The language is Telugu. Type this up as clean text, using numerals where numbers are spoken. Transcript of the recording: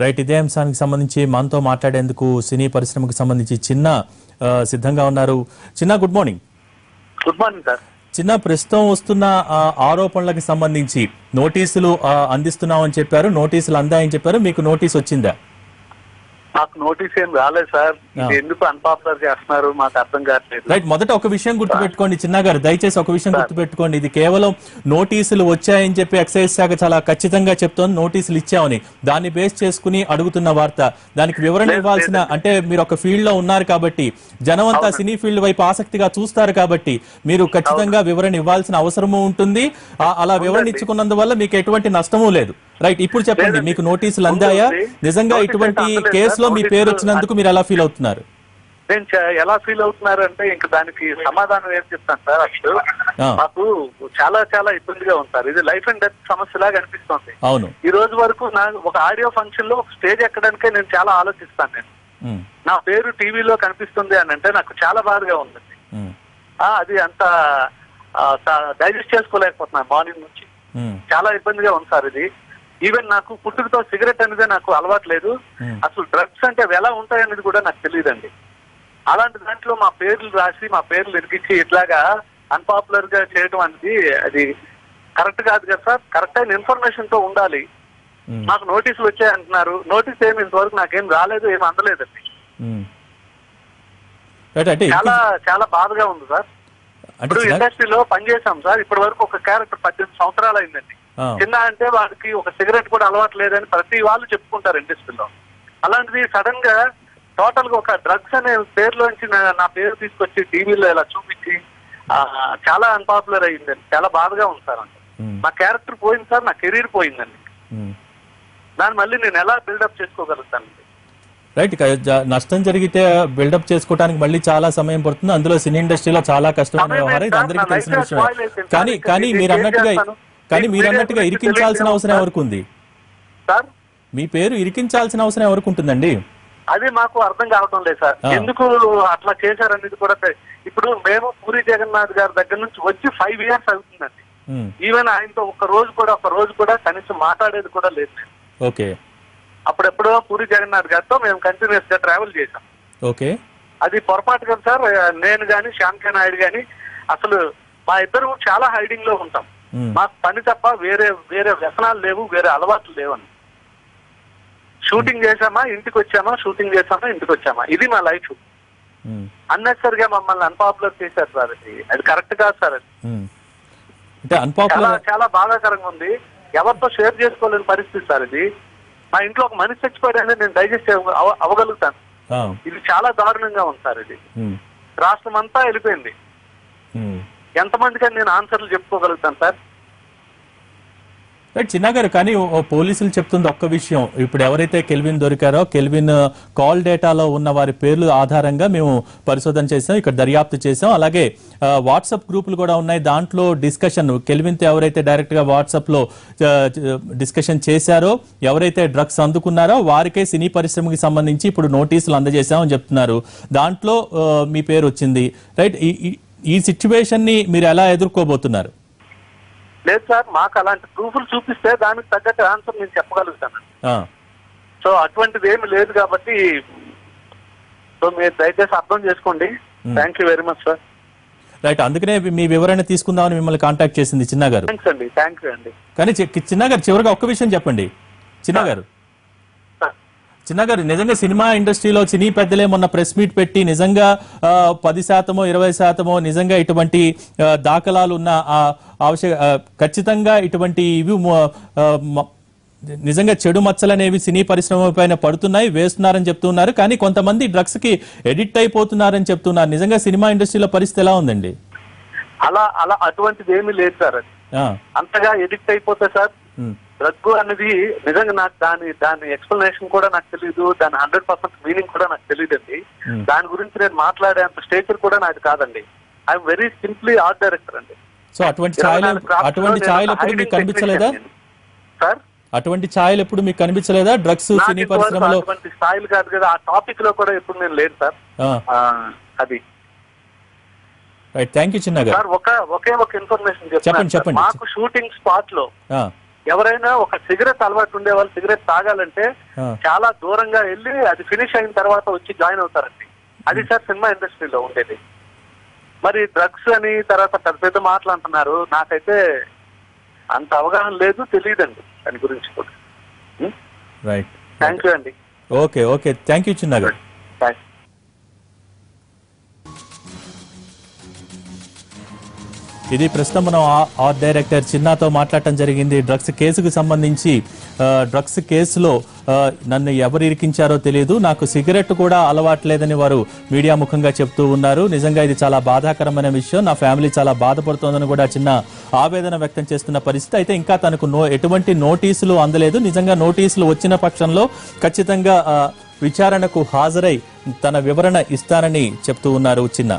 రైట్, ఇదే అంశానికి సంబంధించి మనతో మాట్లాడేందుకు సినీ పరిశ్రమకు సంబంధించి చిన్న సిద్ధంగా ఉన్నారు. చిన్న, good morning. Good morning sir. చిన్న, ప్రస్తుతం వస్తున్న ఆరోపణలకు సంబంధించి నోటీసులు అందిస్తున్నామని చెప్పారు, నోటీసులు అందాయని చెప్పారు. మీకు నోటీస్ వచ్చిందా? నాకు నోటీస్ ఏం రాలేదు సార్. ఇది ఎందుకు అన్పాపులర్ చేస్తున్నారు మాకు అర్థం కావట్లేదు. రైట్, మొదట ఒక విషయం గుర్తుపెట్టుకోండి చిన్న గారు, దయచేసి ఒక విషయం గుర్తుపెట్టుకోండి. ఇది కేవలం నోటీసులు వచ్చాయని చెప్పి ఎక్సైజ్ శాఖ చాలా ఖచ్చితంగా చెప్తోంది, నోటీసులు ఇచ్చామని. దాన్ని బేస్ చేసుకుని అడుగుతున్న వార్త. దానికి వివరణ ఇవ్వాల్సిన, అంటే మీరు ఒక ఫీల్డ్ లో ఉన్నారు కాబట్టి, జనం అంతా సినీ ఫీల్డ్ వైపు ఆసక్తిగా చూస్తారు కాబట్టి మీరు ఖచ్చితంగా వివరణ ఇవ్వాల్సిన అవసరము ఉంటుంది. అలా వివరణ ఇచ్చుకున్నందువల్ల మీకు ఎటువంటి నష్టమూ లేదు. రైట్, ఇప్పుడు చెప్పండి, మీకు నోటీసులు అందాయా? నిజంగా ఇటువంటి కేసులో మీ పేరు వచ్చినందుకు మీరు ఎలా ఫీల్ అవుతున్నారు? నేను ఎలా ఫీల్ అవుతున్నారు అంటే ఇంకా దానికి సమాధానం ఏం చెప్తాను సార్. అసలు మాకు చాలా చాలా ఇబ్బందిగా ఉంటారు. ఇది లైఫ్ అండ్ డెత్ సమస్యలాగా అనిపిస్తుంది. అవును, ఈ రోజు వరకు ఒక ఆడియో ఫంక్షన్ లో ఒక స్టేజ్ ఎక్కడానికే నేను చాలా ఆలోచిస్తాను. నేను నా పేరు టీవీలో కనిపిస్తుంది అని అంటే నాకు చాలా బాధగా ఉంటుంది. అది అంత డైజెస్ట్ చేసుకోలేకపోతున్నాను మార్నింగ్ నుంచి. చాలా ఇబ్బందిగా ఉంది సార్ ఇది. ఈవెన్ నాకు పుట్టుకతో సిగరెట్ అనేది నాకు అలవాటు లేదు. అసలు డ్రగ్స్ అంటే ఎలా ఉంటాయనేది కూడా నాకు తెలియదండి. అలాంటి దాంట్లో మా పేర్లు రాసి మా పేర్లు ఇరికించి ఇట్లాగా అన్పాపులర్ గా చేయడం అనేది అది కరెక్ట్ కాదు కదా సార్. కరెక్ట్ అయిన ఇన్ఫర్మేషన్ తో ఉండాలి. నాకు నోటీసులు వచ్చాయంటున్నారు. నోటీస్ ఏమి ఇంతవరకు నాకేం రాలేదు, ఏమి అందలేదండి. చాలా చాలా బాధగా ఉంది సార్. ఇప్పుడు ఇండస్ట్రీలో పనిచేసాం సార్. ఇప్పటి వరకు ఒక క్యారెక్టర్ 18 సంవత్సరాలు అయిందండి. చిన్న అంటే వాడికి ఒక సిగరెట్ కూడా అలవాటు లేదని ప్రతి వాళ్ళు చెప్పుకుంటారు ఇండస్ట్రీలో. అలాంటిది సడన్ గా టోటల్ గా ఒక డ్రగ్స్ అనే పేరులోంచి నా పేరు తీసుకొచ్చి టీవీలో ఇలా చూపించి చాలా అన్పాపులర్ అయ్యిందండి. చాలా బాధగా ఉంది సార్. అంటే నా క్యారెక్టర్ పోయింది సార్, నా కెరీర్ పోయిందండి. దాన్ని మళ్ళీ నేను ఎలా బిల్డప్ చేసుకోగలుగుతానండి? రైట్, నష్టం జరిగితే బిల్డప్ చేసుకోవడానికి మళ్ళీ చాలా సమయం పడుతుంది. అందులో సినీ ఇండస్ట్రీలో చాలా కష్టమైన వ్యవహారం, ఇది అందరికీ తెలిసిన విషయం. కానీ మీరు అన్నట్టుగా ఇరికించాల్సిన అవసరం ఎవరికి ఉంది? మీ పేరు ఇరికించాల్సిన అవసరం ఎవరికి ఉంటుందండి? అది మాకు అర్థం కావటం లేదు సార్. ఎందుకు అట్లా చేశారనేది కూడా. ఇప్పుడు మేము పూరి జగన్నాథ్ గారి దగ్గర నుంచి వచ్చి 5 years అవుతుందండి. ఈవెన్ ఆయనతో ఒక రోజు కూడా కనీసం మాట్లాడేది కూడా లేదు. ఓకే, అప్పుడెప్పుడో పూరి జగన్నాథ్ గారితో మేము కంటిన్యూస్ గా ట్రావెల్ చేశాం. ఓకే, అది పొరపాటు కదా సార్. నేను గాని శ్యామ్కే నాయుడు గాని అసలు మా ఇద్దరు చాలా హైడింగ్ లో ఉంటాం. మాకు పని తప్ప వేరే వ్యసనాలు లేవు, వేరే అలవాట్లు లేవని. షూటింగ్ చేసామా ఇంటికి వచ్చామా, షూటింగ్ చేసామా ఇంటికి వచ్చామా, ఇది మా లైఫ్. అన్నెసరిగా మమ్మల్ని అన్పాపులర్ చేశారు సార్. అది కరెక్ట్ కాదు సార్. అది చాలా బాధాకరంగా ఉంది. ఎవరితో షేర్ చేసుకోలేని పరిస్థితి సార్ ఇది. మా ఇంట్లో ఒక మనిషి చచ్చిపోయాడని నేను డైజెస్ట్ అవ్వగలుగుతాను. ఇది చాలా దారుణంగా ఉంది సార్. ఇది రాష్ట్రం అంతా వెళ్ళిపోయింది. ఎంతమందికని నేను ఆన్సర్లు చెప్పుకోగలుగుతాను సార్? చిన్న గారు, కానీ పోలీసులు చెప్తుంది ఒక్క విషయం. ఇప్పుడు ఎవరైతే కెల్విన్ దొరికారో, కెల్విన్ కాల్ డేటాలో ఉన్న వారి పేర్లు ఆధారంగా మేము పరిశోధన చేసాం, ఇక్కడ దర్యాప్తు చేసాం. అలాగే వాట్సాప్ గ్రూపులు కూడా ఉన్నాయి. దాంట్లో డిస్కషన్, కెల్విన్తో ఎవరైతే డైరెక్ట్ గా వాట్సాప్ లో డిస్కషన్ చేశారో, ఎవరైతే డ్రగ్స్ అందుకున్నారో వారికే సినీ పరిశ్రమకి సంబంధించి ఇప్పుడు నోటీసులు అందజేశామని చెప్తున్నారు. దాంట్లో మీ పేరు వచ్చింది. రైట్, ఈ సిచ్యువేషన్ ని మీరు ఎలా ఎదుర్కోబోతున్నారు? లేదు సార్, మాకు అలాంటి ప్రూఫ్లు చూపిస్తే దానికి తగ్గట్టు ఆన్సర్ నేను చెప్పగలుగుతాను. సో అటువంటిది ఏమి లేదు కాబట్టి మీరు దయచేసి అర్థం చేసుకోండి. Thank you very much sir. Right, అందుకనే మీ వివరణ తీసుకుందామని మిమ్మల్ని కాంటాక్ట్ చేసింది చిన్న గారు. థ్యాంక్ యూ అండి. కానీ చిన్న గారు, చివరిగా ఒక్క విషయం చెప్పండి చిన్న గారు. నిజంగా సినిమా ఇండస్ట్రీలో సినీ పెద్దలే మొన్న ప్రెస్ మీట్ పెట్టి నిజంగా 10%, 20% నిజంగా ఇటువంటి దాఖలాలు ఉన్న ఖచ్చితంగా ఇటువంటి ఇవి నిజంగా చెడు మచ్చలనేవి సినీ పరిశ్రమ పైన పడుతున్నాయి, వేస్తున్నారని చెప్తున్నారు. కానీ కొంతమంది డ్రగ్స్ కి ఎడిక్ట్ అయిపోతున్నారని చెప్తున్నారు. నిజంగా సినిమా ఇండస్ట్రీలో పరిస్థితి ఎలా ఉందండి? అలా అటువంటిది ఏమీ లేదు సార్. అంతగా ఎడిక్ట్ అయిపోతే సార్ డ్రగ్ అనేది నిజంగా నాకు దాని ఎక్స్ప్లెనేషన్ కూడా నాకు తెలియదు. దాని 100% మీనింగ్ కూడా నాకు తెలియదండి. దాని గురించి నేను మాట్లాడేంత స్టేచర్ కూడా నాకు కాదండి. I'm very simply art director అండి. సో అటువంటి ఛాయలు ఎప్పుడు మీకు కనిపించలేదా సార్? అటువంటి ఛాయలు ఎప్పుడు మీకు కనిపించలేదా డ్రగ్స్ సినీ పరిశ్రమలో? అటువంటి స్థాయిలు కాదు కదా. ఆ టాపిక్ లో కూడా ఎప్పుడు నేను లేదు సార్. అది రైట్, థ్యాంక్ యూ చిన్న గారు. ఒకే ఒక ఇన్ఫర్మేషన్ చెప్పండి. మాకు షూటింగ్ స్పాట్ లో ఎవరైనా ఒక సిగరెట్ అలవాటు ఉండే వాళ్ళు సిగరెట్ తాగాలంటే చాలా దూరంగా వెళ్ళి అది ఫినిష్ అయిన తర్వాత వచ్చి జాయిన్ అవుతారండి. అది సార్ సినిమా ఇండస్ట్రీలో ఉండేది. మరి డ్రగ్స్ అని తర్వాత పెద్ద పెద్ద మాటలు అంటున్నారు. నాకైతే అంత అవగాహన లేదు, తెలియదండి దాని గురించి కూడా. రైట్, థ్యాంక్ యూ అండి. ఓకే ఓకే, థ్యాంక్ యూ చిన్న గారు. థ్యాంక్స్. ఇది ప్రస్తుతం మనం ఆర్ట్ డైరెక్టర్ చిన్నాతో మాట్లాడటం జరిగింది. డ్రగ్స్ కేసుకు సంబంధించి డ్రగ్స్ కేసులో నన్ను ఎవరు ఇరికించారో తెలియదు, నాకు సిగరెట్ కూడా అలవాట్లేదని వారు మీడియా ముఖంగా చెప్తూ ఉన్నారు. నిజంగా ఇది చాలా బాధాకరమైన విషయం, నా ఫ్యామిలీ చాలా బాధపడుతోందని కూడా చిన్న ఆవేదన వ్యక్తం చేస్తున్న పరిస్థితి. అయితే ఇంకా తనకు ఎటువంటి నోటీసులు అందలేదు. నిజంగా నోటీసులు వచ్చిన పక్షంలో ఖచ్చితంగా విచారణకు హాజరై తన వివరణ ఇస్తానని చెప్తూ ఉన్నారు చిన్న.